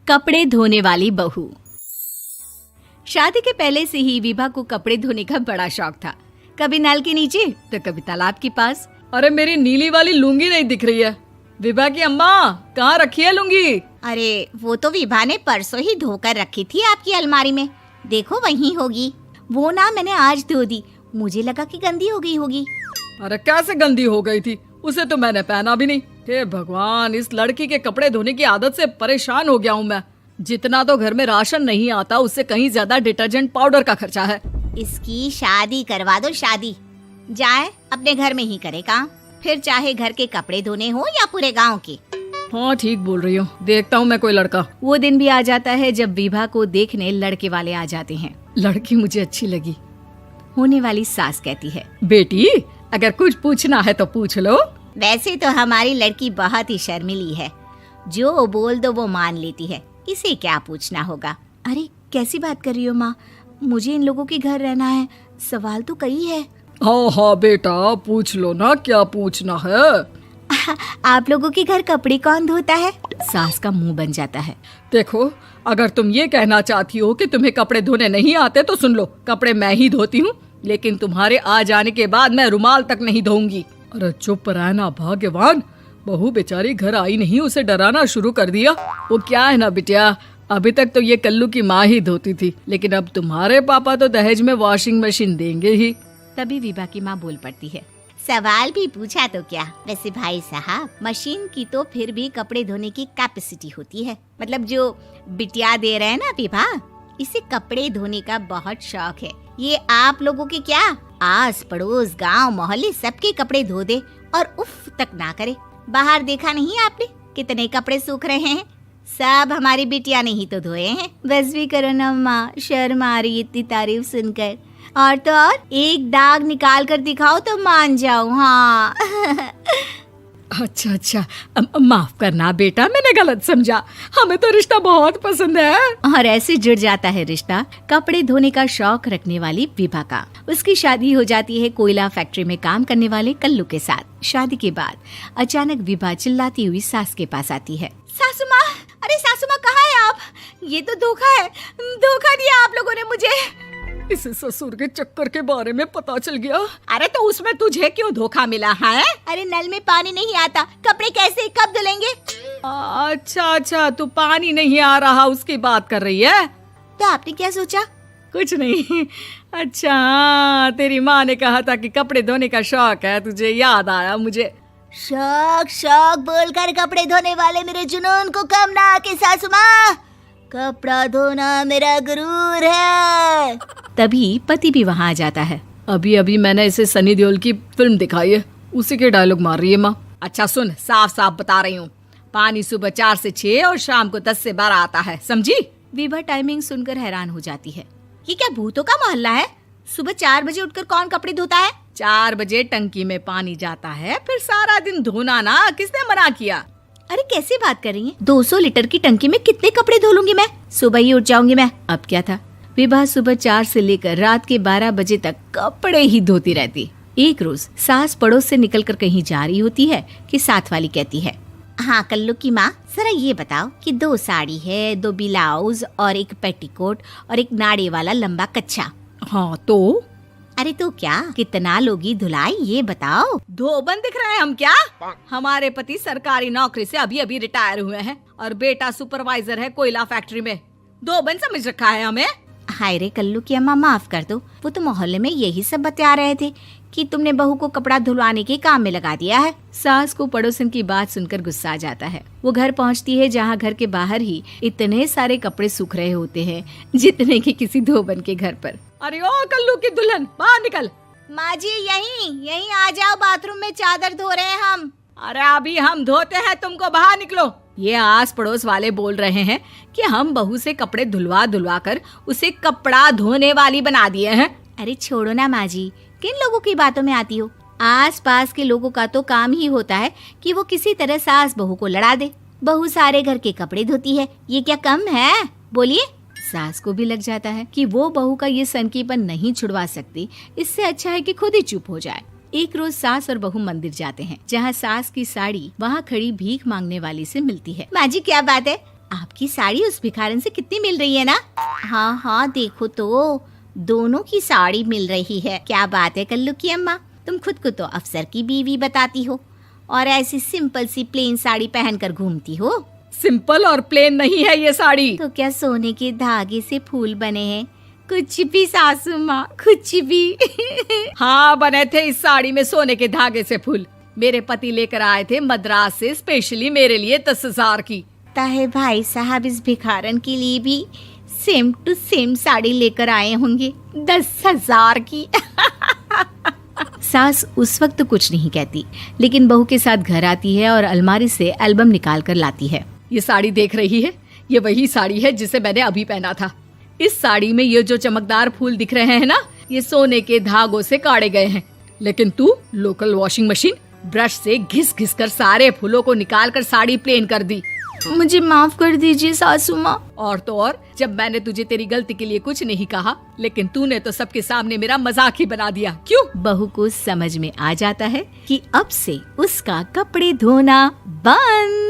कपड़े धोने वाली बहू। शादी के पहले से ही विभा को कपड़े धोने का बड़ा शौक था। कभी नल के नीचे तो कभी तालाब के पास। अरे मेरी नीली वाली लुंगी नहीं दिख रही है। विभा की अम्मा, कहाँ रखी है लुंगी? अरे वो तो विभा ने परसों ही धोकर रखी थी आपकी अलमारी में, देखो वहीं होगी। वो ना मैंने आज धो दी, मुझे लगा कि गंदी हो गई होगी। अरे कैसे गंदी हो गई थी? उसे तो मैंने पहना भी नहीं। हे भगवान, इस लड़की के कपड़े धोने की आदत से परेशान हो गया हूँ मैं। जितना तो घर में राशन नहीं आता, उससे कहीं ज्यादा डिटर्जेंट पाउडर का खर्चा है। इसकी शादी करवा दो, शादी जाए अपने घर में ही करे काम, फिर चाहे घर के कपड़े धोने हो या पूरे गांव के। हाँ ठीक बोल रही हो, देखता हूँ मैं कोई लड़का। वो दिन भी आ जाता है जब विभा को देखने लड़के वाले आ जाते हैं। लड़की मुझे अच्छी लगी। होने वाली सास कहती है, बेटी अगर कुछ पूछना है तो पूछ लो। वैसे तो हमारी लड़की बहुत ही शर्मीली है, जो बोल दो वो मान लेती है, इसे क्या पूछना होगा। अरे कैसी बात कर रही हो माँ, मुझे इन लोगों के घर रहना है, सवाल तो कई है। हाँ हाँ बेटा, पूछ लो ना, क्या पूछना है। आप लोगों के घर कपड़े कौन धोता है? सास का मुंह बन जाता है। देखो, अगर तुम ये कहना चाहती हो कि तुम्हें कपड़े धोने नहीं आते तो सुन लो, कपड़े मैं ही धोती हूँ, लेकिन तुम्हारे आ जाने के बाद मैं रुमाल तक नहीं धोऊंगी। अरे चुप रहना भाग्यवान, बहू बेचारी घर आई नहीं, उसे डराना शुरू कर दिया। वो क्या है ना बिटिया, अभी तक तो ये कल्लू की माँ ही धोती थी, लेकिन अब तुम्हारे पापा तो दहेज में वॉशिंग मशीन देंगे ही। तभी विभा की माँ बोल पड़ती है, सवाल भी पूछा तो क्या। वैसे भाई साहब, मशीन की तो फिर भी कपड़े धोने की कैपेसिटी होती है। मतलब जो बिटिया दे रहे हैं ना विभा, इसे कपड़े धोने का बहुत शौक है। ये आप लोगों के क्या, आस पड़ोस गांव मोहल्ले सबके कपड़े धो दे और उफ तक ना करे। बाहर देखा नहीं आपने कितने कपड़े सूख रहे हैं? सब हमारी बिटिया ने ही तो धोए हैं। बस भी करो ना माँ, शर्म आ रही इतनी तारीफ सुनकर। और तो और एक दाग निकाल कर दिखाओ तो मान जाओ। हाँ अच्छा, माफ करना बेटा, मैंने गलत समझा। हमें तो रिश्ता बहुत पसंद है। और ऐसे जुड़ जाता है रिश्ता कपड़े धोने का शौक रखने वाली विभा का। उसकी शादी हो जाती है कोयला फैक्ट्री में काम करने वाले कल्लू के साथ। शादी के बाद अचानक विभा चिल्लाती हुई सास के पास आती है। सासू माँ, अरे सासू माँ कहाँ है आप? ये तो धोखा है, धोखा दिया आप लोगों ने मुझे। इसे ससुर के चक्कर के बारे में पता चल गया। अरे तो उसमें तुझे क्यों धोखा मिला है? अरे नल में पानी नहीं आता, कपड़े कैसे कब धुलेंगे? अच्छा, तू पानी नहीं आ रहा उसकी बात कर रही है। तो आपने क्या सोचा? कुछ नहीं। अच्छा, तेरी माँ ने कहा था कि कपड़े धोने का शौक है तुझे, याद आया मुझे। शौक बोलकर कपड़े धोने वाले मेरे जुनून को कम ना आके सासू माँ, कपड़ा धोना मेरा गुरूर है। तभी पति भी वहाँ आ जाता है। अभी मैंने इसे सनी देओल की फिल्म दिखाई है, उसी के डायलॉग मार रही है माँ। अच्छा सुन, साफ बता रही हूँ, पानी सुबह 4 से 6 और शाम को 10 से 12 आता है, समझी? विभा टाइमिंग सुनकर हैरान हो जाती है। ये क्या भूतों का मोहल्ला है? सुबह 4 बजे उठकर कौन कपड़े धोता है? 4 बजे टंकी में पानी जाता है, फिर सारा दिन धोना ना, किसने मना किया? अरे कैसी बात कर रही हैं? 200 लीटर की टंकी में कितने कपड़े धो लूंगी मैं? सुबह ही उठ जाऊंगी मैं। अब क्या था, विभा सुबह 4 से लेकर रात के 12 बजे तक कपड़े ही धोती रहती। एक रोज सास पड़ोस से निकलकर कहीं जा रही होती है कि साथ वाली कहती है, हाँ कल्लू की माँ, जरा ये बताओ कि 2 साड़ी है, 2 ब्लाउज और एक पेटीकोट और एक नाड़े वाला लंबा कच्छा। हाँ तो? अरे तो क्या, कितना लोगी धुलाई ये बताओ। धोबन दिख रहे हैं हम क्या? हमारे पति सरकारी नौकरी से अभी रिटायर हुए हैं और बेटा सुपरवाइजर है कोयला फैक्ट्री में। धोबन समझ रखा है हमें। हाय रे कल्लू की अम्मा, माफ कर दो, वो तो मोहल्ले में यही सब बता रहे थे कि तुमने बहू को कपड़ा धुलवाने के काम में लगा दिया है। सास को पड़ोसन की बात सुनकर गुस्सा आ जाता है। वो घर पहुंचती है जहां घर के बाहर ही इतने सारे कपड़े सूख रहे होते हैं जितने कि किसी धोबन के घर पर। अरे ओ कल्लू की दुल्हन, बाहर निकल। माँ जी यहीं आ जाओ, बाथरूम में चादर धो रहे हैं हम। अरे अभी हम धोते हैं, तुमको बाहर निकलो। ये आस पड़ोस वाले बोल रहे हैं कि हम बहू से कपड़े धुलवा कर उसे कपड़ा धोने वाली बना दिए हैं। अरे छोड़ो ना माँ जी, किन लोगों की बातों में आती हो? आस पास के लोगों का तो काम ही होता है कि वो किसी तरह सास बहू को लड़ा दे। बहू सारे घर के कपड़े धोती है, ये क्या कम है? बोलिए। सास को भी लग जाता है कि वो बहू का ये सनकीपन नहीं छुड़वा सकती, इससे अच्छा है कि खुद ही चुप हो जाए। एक रोज सास और बहू मंदिर जाते हैं, जहाँ सास की साड़ी वहाँ खड़ी भीख मांगने वाली से मिलती है। माँ जी क्या बात है, आपकी साड़ी उस भिखारन से कितनी मिल रही है ना? हाँ हाँ देखो तो, दोनों की साड़ी मिल रही है। क्या बात है कल्लू की अम्मा, तुम खुद को तो अफसर की बीवी बताती हो और ऐसी सिंपल सी प्लेन साड़ी पहनकर घूमती हो। सिंपल और प्लेन नहीं है ये साड़ी। तो क्या सोने के धागे से फूल बने हैं? कुछ भी सासू माँ, कुछ भी। हाँ बने थे इस साड़ी में सोने के धागे से फूल। मेरे पति लेकर आए थे मद्रास से स्पेशली मेरे लिए 10,000 की। ताहे भाई साहब इस भिखारन के लिए भी सेम टू सेम साड़ी लेकर आए होंगे 10,000 की। सास उस वक्त तो कुछ नहीं कहती, लेकिन बहू के साथ घर आती है और अलमारी से एल्बम निकाल कर लाती है। ये साड़ी देख रही है, ये वही साड़ी है जिसे मैंने अभी पहना था। इस साड़ी में ये जो चमकदार फूल दिख रहे हैं ना, ये सोने के धागों से काढ़े गए हैं। लेकिन तू लोकल वॉशिंग मशीन ब्रश से घिस घिस कर सारे फूलों को निकाल कर साड़ी प्लेन कर दी। मुझे माफ कर दीजिए सासू माँ। और तो और, जब मैंने तुझे तेरी गलती के लिए कुछ नहीं कहा, लेकिन तूने तो सबके सामने मेरा मजाक ही बना दिया। क्यों? बहू को समझ में आ जाता है कि अब से उसका कपड़े धोना बंद।